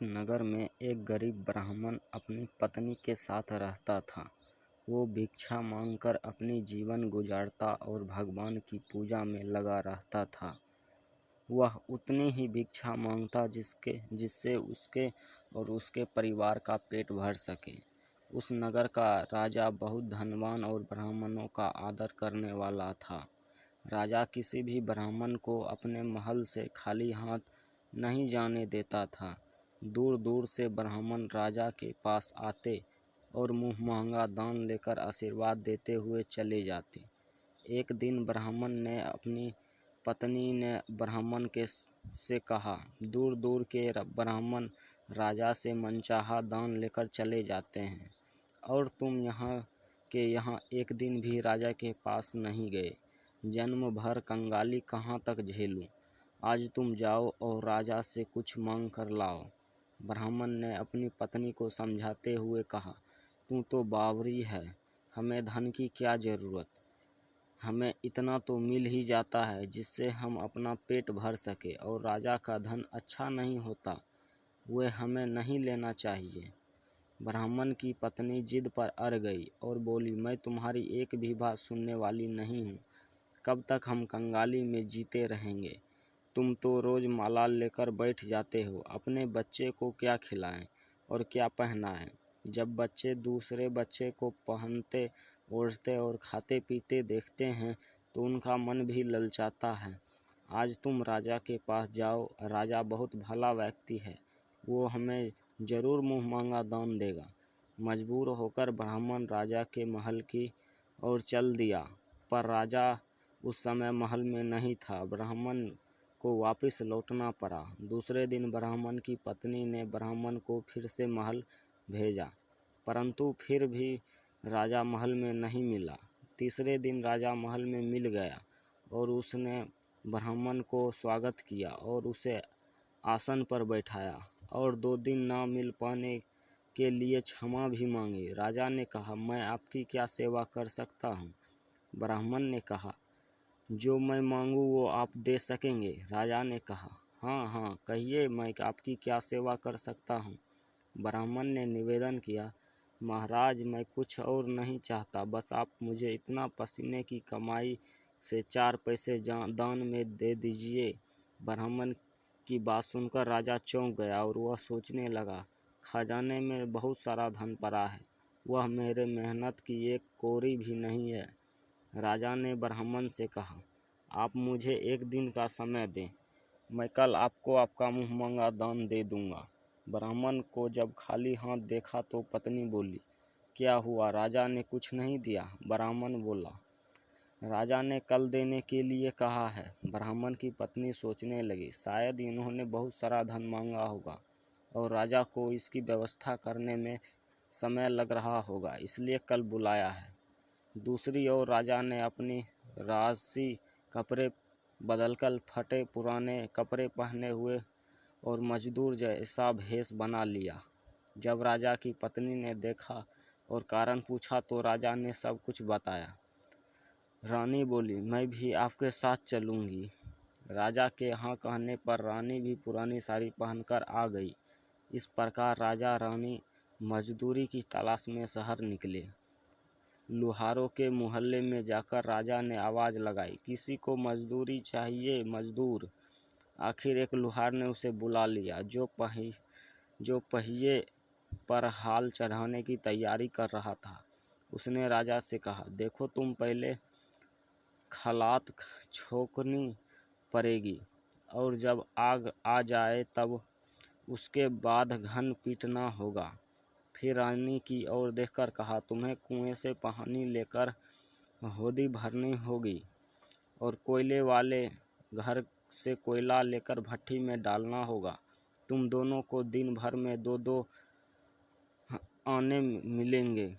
एक नगर में एक गरीब ब्राह्मण अपनी पत्नी के साथ रहता था। वो भिक्षा मांगकर अपनी जीवन गुजारता और भगवान की पूजा में लगा रहता था। वह उतनी ही भिक्षा मांगता जिससे उसके और उसके परिवार का पेट भर सके। उस नगर का राजा बहुत धनवान और ब्राह्मणों का आदर करने वाला था। राजा किसी भी ब्राह्मण को अपने महल से खाली हाथ नहीं जाने देता था। दूर दूर से ब्राह्मण राजा के पास आते और मुँह मांगा दान लेकर आशीर्वाद देते हुए चले जाते। एक दिन ब्राह्मण ने अपनी पत्नी ने ब्राह्मण से कहा, दूर दूर के ब्राह्मण राजा से मनचाहा दान लेकर चले जाते हैं और तुम यहाँ एक दिन भी राजा के पास नहीं गए। जन्म भर कंगाली कहाँ तक झेलूं? आज तुम जाओ और राजा से कुछ मांग कर लाओ। ब्राह्मण ने अपनी पत्नी को समझाते हुए कहा, तू तो बावरी है, हमें धन की क्या ज़रूरत? हमें इतना तो मिल ही जाता है जिससे हम अपना पेट भर सके, और राजा का धन अच्छा नहीं होता, वह हमें नहीं लेना चाहिए। ब्राह्मण की पत्नी जिद पर अड़ गई और बोली, मैं तुम्हारी एक भी बात सुनने वाली नहीं हूँ। कब तक हम कंगाली में जीते रहेंगे? तुम तो रोज़ माला लेकर बैठ जाते हो। अपने बच्चे को क्या खिलाएं और क्या पहनाएं? जब बच्चे दूसरे बच्चे को पहनते ओढ़ते और खाते पीते देखते हैं तो उनका मन भी ललचाता है। आज तुम राजा के पास जाओ, राजा बहुत भला व्यक्ति है, वो हमें ज़रूर मुँह मांगा दान देगा। मजबूर होकर ब्राह्मण राजा के महल की ओर चल दिया, पर राजा उस समय महल में नहीं था। ब्राह्मण को वापस लौटना पड़ा। दूसरे दिन ब्राह्मण की पत्नी ने ब्राह्मण को फिर से महल भेजा, परंतु फिर भी राजा महल में नहीं मिला। तीसरे दिन राजा महल में मिल गया और उसने ब्राह्मण को स्वागत किया और उसे आसन पर बैठाया और 2 दिन ना मिल पाने के लिए क्षमा भी मांगी। राजा ने कहा, मैं आपकी क्या सेवा कर सकता हूँ? ब्राह्मण ने कहा, जो मैं मांगूँ वो आप दे सकेंगे? राजा ने कहा, हाँ हाँ, कहिए, मैं आपकी क्या सेवा कर सकता हूँ? ब्राह्मण ने निवेदन किया, महाराज, मैं कुछ और नहीं चाहता, बस आप मुझे इतना पसीने की कमाई से 4 पैसे दान में दे दीजिए। ब्राह्मण की बात सुनकर राजा चौंक गया और वह सोचने लगा, खजाने में बहुत सारा धन पड़ा है, वह मेरे मेहनत की एक कौड़ी भी नहीं है। राजा ने ब्राह्मण से कहा, आप मुझे 1 दिन का समय दें, मैं कल आपको आपका मुँह मांगा दान दे दूँगा। ब्राह्मण को जब खाली हाथ देखा तो पत्नी बोली, क्या हुआ, राजा ने कुछ नहीं दिया? ब्राह्मण बोला, राजा ने कल देने के लिए कहा है। ब्राह्मण की पत्नी सोचने लगी, शायद इन्होंने बहुत सारा धन मांगा होगा और राजा को इसकी व्यवस्था करने में समय लग रहा होगा, इसलिए कल बुलाया है। दूसरी ओर राजा ने अपनी राजसी कपड़े बदलकर फटे पुराने कपड़े पहने हुए और मजदूर जैसा भेष बना लिया। जब राजा की पत्नी ने देखा और कारण पूछा तो राजा ने सब कुछ बताया। रानी बोली, मैं भी आपके साथ चलूँगी। राजा के हाँ कहने पर रानी भी पुरानी साड़ी पहनकर आ गई। इस प्रकार राजा रानी मजदूरी की तलाश में शहर निकले। लुहारों के मोहल्ले में जाकर राजा ने आवाज़ लगाई, किसी को मजदूरी चाहिए, मजदूर। आखिर एक लुहार ने उसे बुला लिया, जो पहिए पर हाल चढ़ाने की तैयारी कर रहा था। उसने राजा से कहा, देखो, तुम पहले खलात छोकनी पड़ेगी और जब आग आ जाए तब उसके बाद घन पीटना होगा। फिर रानी की ओर देखकर कहा, तुम्हें कुएं से पानी लेकर होदी भरनी होगी और कोयले वाले घर से कोयला लेकर भट्टी में डालना होगा। तुम दोनों को दिन भर में 2-2 आने मिलेंगे।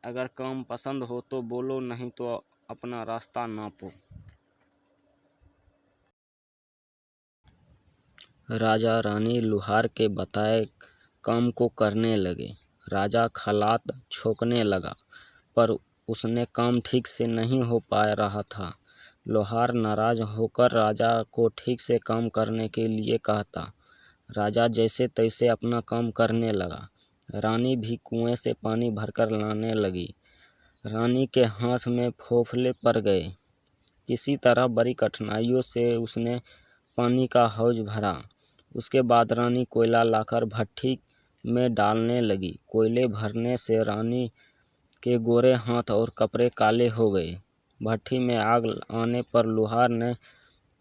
अगर काम पसंद हो तो बोलो, नहीं तो अपना रास्ता नापो। राजा रानी लुहार के बताए काम को करने लगे। राजा खलात छोकने लगा, पर उसने काम ठीक से नहीं हो पा रहा था। लोहार नाराज होकर राजा को ठीक से काम करने के लिए कहता। राजा जैसे तैसे अपना काम करने लगा। रानी भी कुएं से पानी भरकर लाने लगी। रानी के हाथ में फोफले पड़ गए। किसी तरह बड़ी कठिनाइयों से उसने पानी का हौज भरा। उसके बाद रानी कोयला लाकर भट्ठी में डालने लगी। कोयले भरने से रानी के गोरे हाथ और कपड़े काले हो गए। भट्ठी में आग आने पर लोहार ने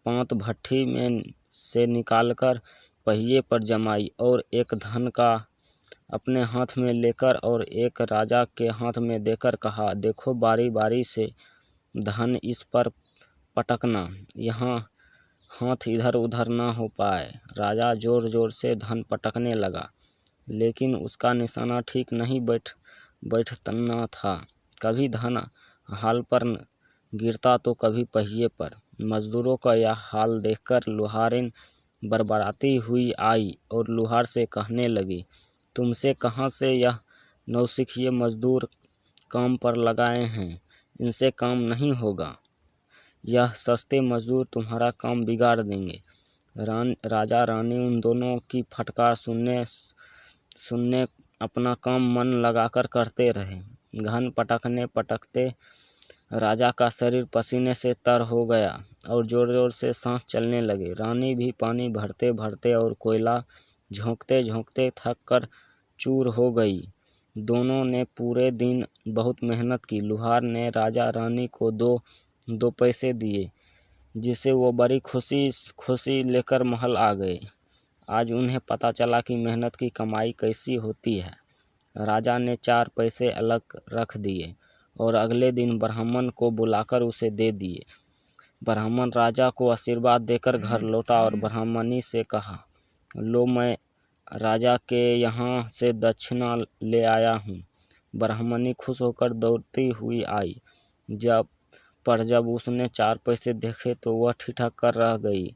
पात भट्ठी में से निकालकर पहिए पर जमाई और एक धन का अपने हाथ में लेकर और एक राजा के हाथ में देकर कहा, देखो बारी बारी से धन इस पर पटकना, यहाँ हाथ इधर उधर ना हो पाए। राजा जोर जोर से धन पटकने लगा, लेकिन उसका निशाना ठीक नहीं बैठना था। कभी धन हाल पर गिरता तो कभी पहिए पर। मजदूरों का यह हाल देखकर लोहारिन बड़बड़ाती हुई आई और लोहार से कहने लगी, तुमसे कहाँ से यह नौसिखिए मजदूर काम पर लगाए हैं? इनसे काम नहीं होगा। यह सस्ते मजदूर तुम्हारा काम बिगाड़ देंगे। राजा रानी उन दोनों की फटकार सुनने अपना काम मन लगाकर करते रहे। घन पटकते राजा का शरीर पसीने से तर हो गया और जोर जोर से सांस चलने लगे। रानी भी पानी भरते भरते और कोयला झोंकते झोंकते थक कर चूर हो गई। दोनों ने पूरे दिन बहुत मेहनत की। लोहार ने राजा रानी को दो पैसे दिए, जिसे वो बड़ी खुशी लेकर महल आ गए। आज उन्हें पता चला कि मेहनत की कमाई कैसी होती है। राजा ने 4 पैसे अलग रख दिए और अगले दिन ब्राह्मण को बुलाकर उसे दे दिए। ब्राह्मण राजा को आशीर्वाद देकर घर लौटा और ब्राह्मणी से कहा, लो मैं राजा के यहाँ से दक्षिणा ले आया हूँ। ब्राह्मणी खुश होकर दौड़ती हुई आई। जब उसने 4 पैसे देखे तो वह ठिठक कर रह गई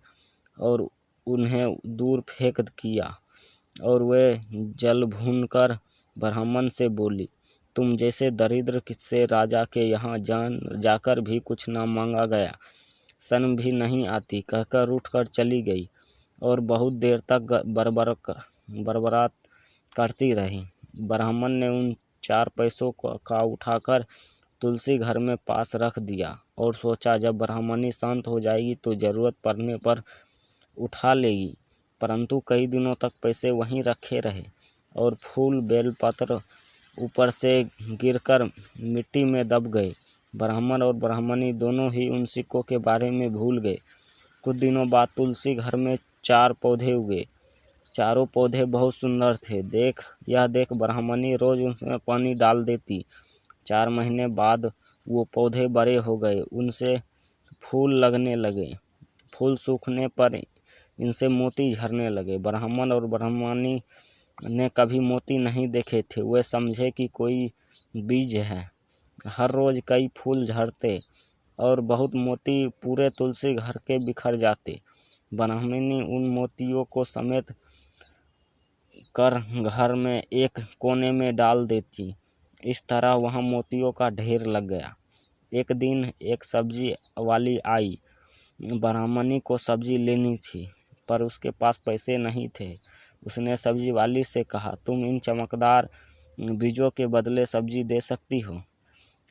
और उन्हें दूर फेंक किया और वे जल भूनकर ब्राह्मण से बोली, तुम जैसे दरिद्र से राजा के यहाँ जाकर भी कुछ ना मांगा गया, शर्म भी नहीं आती, कहकर उठकर चली गई और बहुत देर तक बरबरात करती रही। ब्राह्मण ने उन 4 पैसों का उठाकर तुलसी घर में पास रख दिया और सोचा जब ब्राह्मणी शांत हो जाएगी तो जरूरत पड़ने पर उठा लेगी। परंतु कई दिनों तक पैसे वहीं रखे रहे और फूल बेलपत्र ऊपर से गिरकर मिट्टी में दब गए। ब्राह्मण और ब्राह्मणी दोनों ही उन सिक्कों के बारे में भूल गए। कुछ दिनों बाद तुलसी घर में 4 पौधे उगे। चारों पौधे बहुत सुंदर थे। देख ब्राह्मणी रोज उनमें पानी डाल देती। 4 महीने बाद वो पौधे बड़े हो गए, उनसे फूल लगने लगे। फूल सूखने पर इनसे मोती झरने लगे। ब्राह्मण और ब्राह्मणी ने कभी मोती नहीं देखे थे। वे समझे कि कोई बीज है। हर रोज कई फूल झड़ते और बहुत मोती पूरे तुलसी घर के बिखर जाते। ब्राह्मणी उन मोतियों को समेत कर घर में एक कोने में डाल देती। इस तरह वहां मोतियों का ढेर लग गया। एक दिन एक सब्जी वाली आई। ब्राह्मणी को सब्जी लेनी थी, पर उसके पास पैसे नहीं थे। उसने सब्जी वाली से कहा, तुम इन चमकदार बीजों के बदले सब्जी दे सकती हो?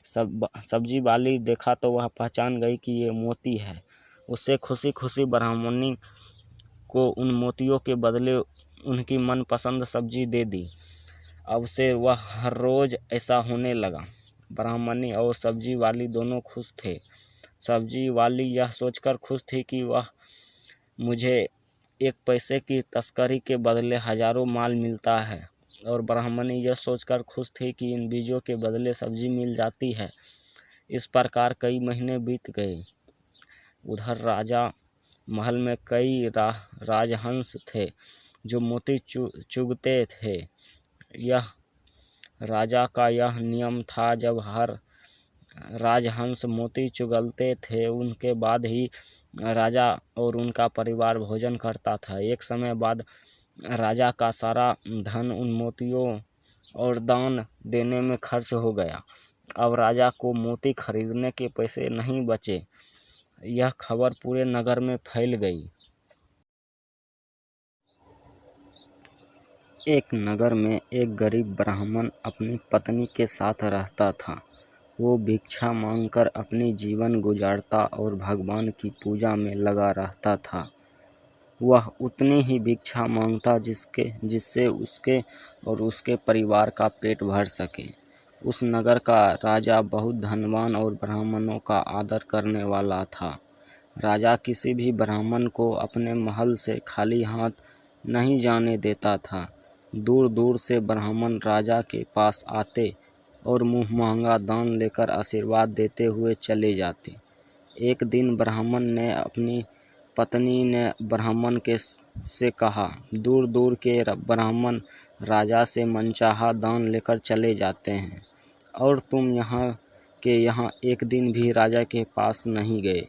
सब्जी वाली देखा तो वह पहचान गई कि ये मोती है। उससे खुशी खुशी ब्राह्मणी को उन मोतियों के बदले उनकी मनपसंद सब्जी दे दी। अब से वह हर रोज ऐसा होने लगा। ब्राह्मणी और सब्जी वाली दोनों खुश थे। सब्जी वाली यह सोचकर खुश थी कि वह मुझे 1 पैसे की तस्करी के बदले हजारों माल मिलता है, और ब्राह्मणी यह सोचकर खुश थी कि इन बीजों के बदले सब्जी मिल जाती है। इस प्रकार कई महीने बीत गए। उधर राजा महल में कई राजहंस थे जो मोती चुगते थे। यह राजा का यह नियम था, जब हर राजहंस मोती चुगलते थे उनके बाद ही राजा और उनका परिवार भोजन करता था। एक समय बाद राजा का सारा धन उन मोतियों और दान देने में खर्च हो गया। अब राजा को मोती खरीदने के पैसे नहीं बचे। यह खबर पूरे नगर में फैल गई। एक नगर में एक गरीब ब्राह्मण अपनी पत्नी के साथ रहता था। वो भिक्षा मांगकर अपनी जीवन गुजारता और भगवान की पूजा में लगा रहता था। वह उतनी ही भिक्षा मांगता जिससे उसके और उसके परिवार का पेट भर सके। उस नगर का राजा बहुत धनवान और ब्राह्मणों का आदर करने वाला था। राजा किसी भी ब्राह्मण को अपने महल से खाली हाथ नहीं जाने देता था। दूर दूर से ब्राह्मण राजा के पास आते और मुँह मांगा दान लेकर आशीर्वाद देते हुए चले जाते। एक दिन ब्राह्मण ने अपनी पत्नी ने ब्राह्मण से कहा, दूर दूर के ब्राह्मण राजा से मनचाहा दान लेकर चले जाते हैं और तुम यहाँ एक दिन भी राजा के पास नहीं गए।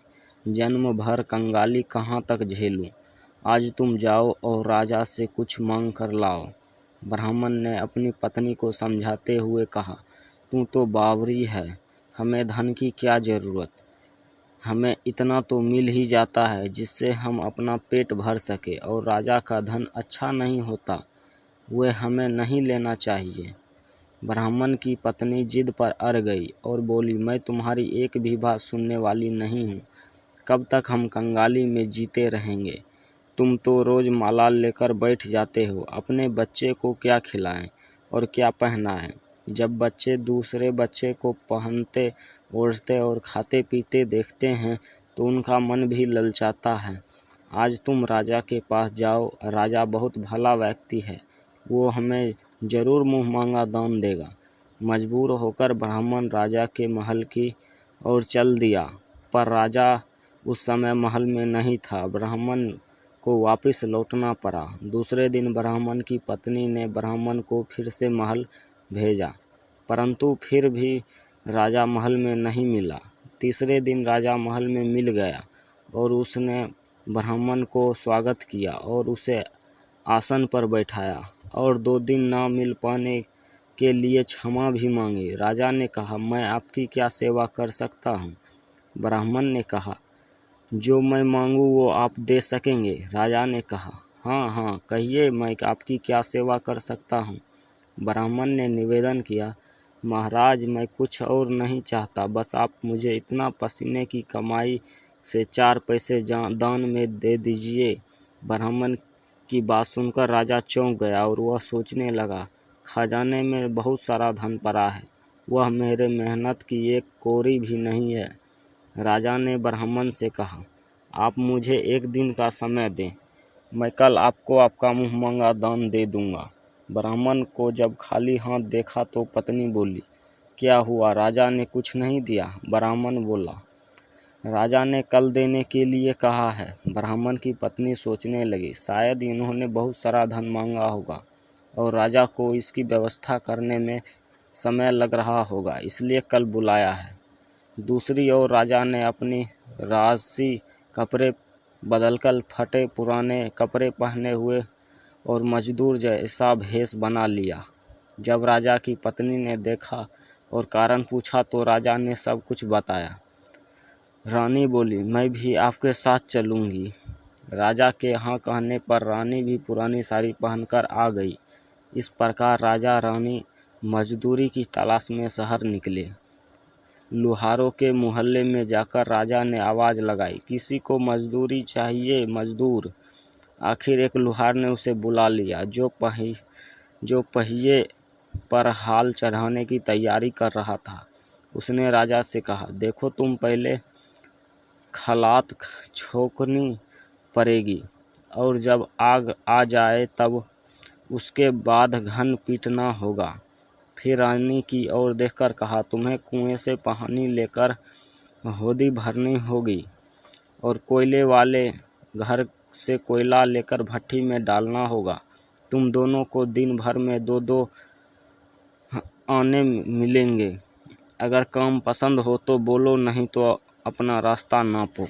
जन्म भर कंगाली कहाँ तक झेलूं? आज तुम जाओ और राजा से कुछ मांग कर लाओ। ब्राह्मण ने अपनी पत्नी को समझाते हुए कहा, तू तो बावरी है, हमें धन की क्या ज़रूरत? हमें इतना तो मिल ही जाता है जिससे हम अपना पेट भर सके, और राजा का धन अच्छा नहीं होता, वह हमें नहीं लेना चाहिए। ब्राह्मण की पत्नी जिद पर अड़ गई और बोली, मैं तुम्हारी एक भी बात सुनने वाली नहीं हूँ। कब तक हम कंगाली में जीते रहेंगे? तुम तो रोज़ माला लेकर बैठ जाते हो। अपने बच्चे को क्या खिलाएं और क्या पहनाएं? जब बच्चे दूसरे बच्चे को पहनते ओढ़ते और खाते पीते देखते हैं तो उनका मन भी ललचाता है। आज तुम राजा के पास जाओ, राजा बहुत भला व्यक्ति है, वो हमें ज़रूर मुँह मांगा दान देगा। मजबूर होकर ब्राह्मण राजा के महल की ओर चल दिया, पर राजा उस समय महल में नहीं था। ब्राह्मण को वापस लौटना पड़ा। दूसरे दिन ब्राह्मण की पत्नी ने ब्राह्मण को फिर से महल भेजा, परंतु फिर भी राजा महल में नहीं मिला। तीसरे दिन राजा महल में मिल गया और उसने ब्राह्मण को स्वागत किया और उसे आसन पर बैठाया और 2 दिन ना मिल पाने के लिए क्षमा भी मांगी। राजा ने कहा, मैं आपकी क्या सेवा कर सकता हूँ? ब्राह्मण ने कहा, जो मैं मांगूँ वो आप दे सकेंगे? राजा ने कहा, हाँ हाँ, कहिए, मैं आपकी क्या सेवा कर सकता हूँ? ब्राह्मण ने निवेदन किया, महाराज, मैं कुछ और नहीं चाहता, बस आप मुझे इतना पसीने की कमाई से 4 पैसे दान में दे दीजिए। ब्राह्मण की बात सुनकर राजा चौंक गया और वह सोचने लगा, खजाने में बहुत सारा धन पड़ा है, वह मेरे मेहनत की एक कौड़ी भी नहीं है। राजा ने ब्राह्मण से कहा, आप मुझे 1 दिन का समय दें, मैं कल आपको आपका मुँह मांगा दान दे दूंगा। ब्राह्मण को जब खाली हाथ देखा तो पत्नी बोली, क्या हुआ, राजा ने कुछ नहीं दिया? ब्राह्मण बोला, राजा ने कल देने के लिए कहा है। ब्राह्मण की पत्नी सोचने लगी, शायद इन्होंने बहुत सारा धन मांगा होगा और राजा को इसकी व्यवस्था करने में समय लग रहा होगा, इसलिए कल बुलाया है। दूसरी ओर राजा ने अपनी राजसी कपड़े बदलकर फटे पुराने कपड़े पहने हुए और मजदूर जैसा भेष बना लिया। जब राजा की पत्नी ने देखा और कारण पूछा तो राजा ने सब कुछ बताया। रानी बोली, मैं भी आपके साथ चलूँगी। राजा के हाँ कहने पर रानी भी पुरानी साड़ी पहनकर आ गई। इस प्रकार राजा रानी मजदूरी की तलाश में शहर निकले। लुहारों के मोहल्ले में जाकर राजा ने आवाज़ लगाई, किसी को मजदूरी चाहिए, मजदूर। आखिर एक लुहार ने उसे बुला लिया, जो पहिए पर हाल चढ़ाने की तैयारी कर रहा था। उसने राजा से कहा, देखो, तुम पहले खलात छोकनी पड़ेगी और जब आग आ जाए तब उसके बाद घन पीटना होगा। फिर रानी की ओर देखकर कहा, तुम्हें कुएं से पानी लेकर होदी भरनी होगी और कोयले वाले घर से कोयला लेकर भट्टी में डालना होगा। तुम दोनों को दिन भर में 2-2 आने मिलेंगे। अगर काम पसंद हो तो बोलो, नहीं तो अपना रास्ता नापो।